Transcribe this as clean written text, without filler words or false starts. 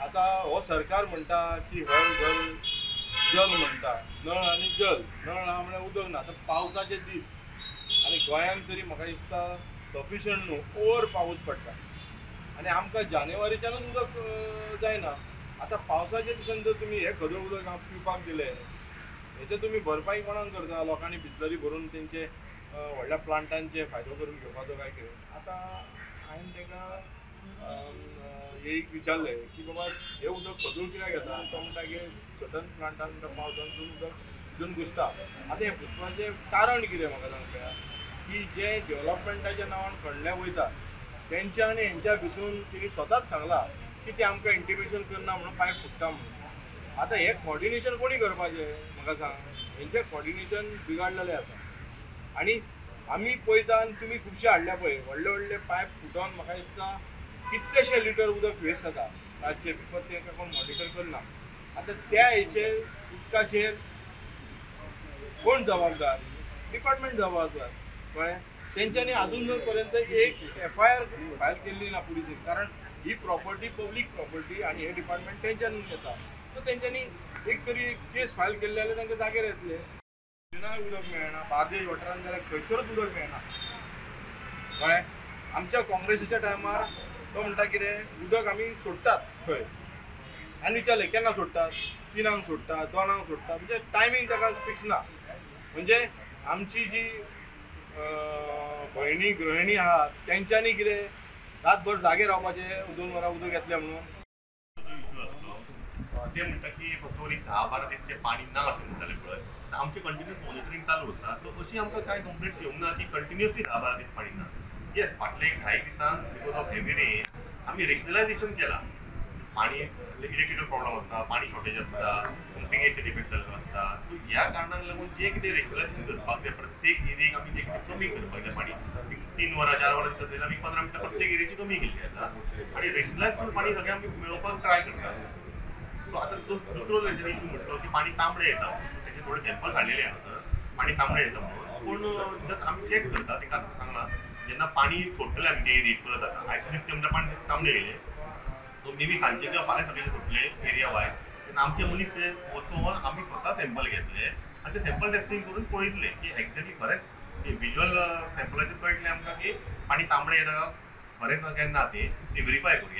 आता हो सरकार म्हणटा की हर घर जल म्हणटा, नळ आणि जल. नळ हा म्हळ्यार उदक ना. आता पावसाचे दीस आनी गोंयांत तरी म्हाका दिसता सफिशंट न्हू, ओवर पावस पडटा आनी आमकां जानेवारीच्यानूच उदक जायना. आता पावसाच्या दिसान जर तुमी हे खदळ उदक पिवपाक दिलें, हेचे तुमी भरपाई कोणाक करता? लोकांनी बिस्लरी भरून तेंचे व्हडल्या प्लांटांचे फायदो करून घेवपाचो काय कितें? आतां हांवें ताका एक विचारलें की बाबा हे उदक खदूळ कित्याक घेता? तो म्हणटा की सडन प्लांटान पावसानसून उदक भितून घुसता. आतां हें घुसपाचें कारण कितें म्हाका सांगया? की जे डेव्हलपमेंटाच्या नांवान खणलें वयता तेंच्या आनी हेंच्या भितून तेणी स्वताच सांगलां की ते आमकां इंटिमेशन करना म्हणून पायप फुट्टा म्हणून. आतां हें कॉर्डिनेशन कोणी करपाचें म्हाका सांग? हेंचें कॉर्डिनेशन बिगाडलेलें आसा. आनी आमी पळयता आनी तुमी खुबशे हाडल्या पळय व्हडले व्हडले पायप फुटोवन म्हाका दिसता कितलेशे लिटर उदक वेस्ट जाता रातचे बिकॉज तेंकां कोण मॉनिटर करना. आतां त्या हेचेर उदकाचेर कोण जबाबदार? डिपार्टमेंट जबाबदार. कळ्ळें? तेंच्यांनी अजून पर्यंत एक FIR फायल केल्ली ना पुलिसेन, कारण ही प्रॉपर्टी पब्लीक प्रॉपर्टी आनी हे डिपार्टमेंट तेंच्यान येता. सो तेंच्यांनी एक तरी केस फायल केल्ली जाल्यार तांकां जागेर येतले. उदक मेळना, बार्देश वाठारांत जाल्यार खंयसरूच उदक मेळना. कळ्ळें? आमच्या काँग्रेसीच्या टायमार तो म्हणटा कितें उदक आमी सोडटात खंय आनी विचारलें केन्ना सोडटात? 3 सोडटात, 2 सोडटात. म्हणजे टायमींग ताका फिक्स ना. म्हणजे आमची जी भयणी गृहिणी आहात तेंच्यांनी कितें रातभर जागे रावपाचें 2 वरां उदक येतलें म्हणून. ते म्हणटा की फक्त एक 10-12 दीस पाणी ना अशें म्हणटाले पळय. आमची कंटिन्यूस मॉनिटरींग चालू उरता. सो अशी आमकां कांय कंप्लेंट्स येवंक ना की कंटिन्युअसली 10-12 दीस पाणी ना. येस, फाटले एक 10 दिसान बिकॉज ऑफ हेवी रेन आमी रेशनलायझेशन केलां. पाणी इलेक्ट्रिकल प्रॉब्लम आसता, पाणी शॉर्टेज आसता, पंपिंगेचे डिफेक्ट जाल्लो आसता. सो ह्या कारणाक लागून जे कितें रेशनलायझेशन करपाक जाय प्रत्येक एरियेक आमी जे कितें कमी करपाक जाय पाणी 3 वरां 4 वरां दिसता जाल्यार आमी 15 मिनटां प्रत्येक एरियेची कमी केल्ली आसा. आनी रेशनलायज करून पाणी सगळें आमी मेळोवपाक ट्राय करता. सो आतां दुसरो तेंच्यानी इशू म्हटलो की पाणी तांबडें येता. तेचे थोडे सॅम्पल काडलेले आसा पाणी तांबडें येता म्हणून. पूण जस्ट आमी चॅक करता. तांकां सांगलां जेन्ना पाणी सोडटले आमी ते एरियेक परत आतां आयज दीस ते म्हणटा पाणी तांबडें येयलें. सो मे बी सांजचे किंवा फाल्यां सकाळीं सोडटले एरिया वायज. तेन्ना आमचे मनीस ते वचून आमी स्वता सॅम्पल घेतले आनी ते सॅम्पल टेस्टिंग करून पळयतले की एक्झॅक्टली खरेंच विज्युअल सॅम्पलाचेर कळटलें आमकां की पाणी तांबडें येता खरेंच काय ना ते व्हेरीफाय करूया.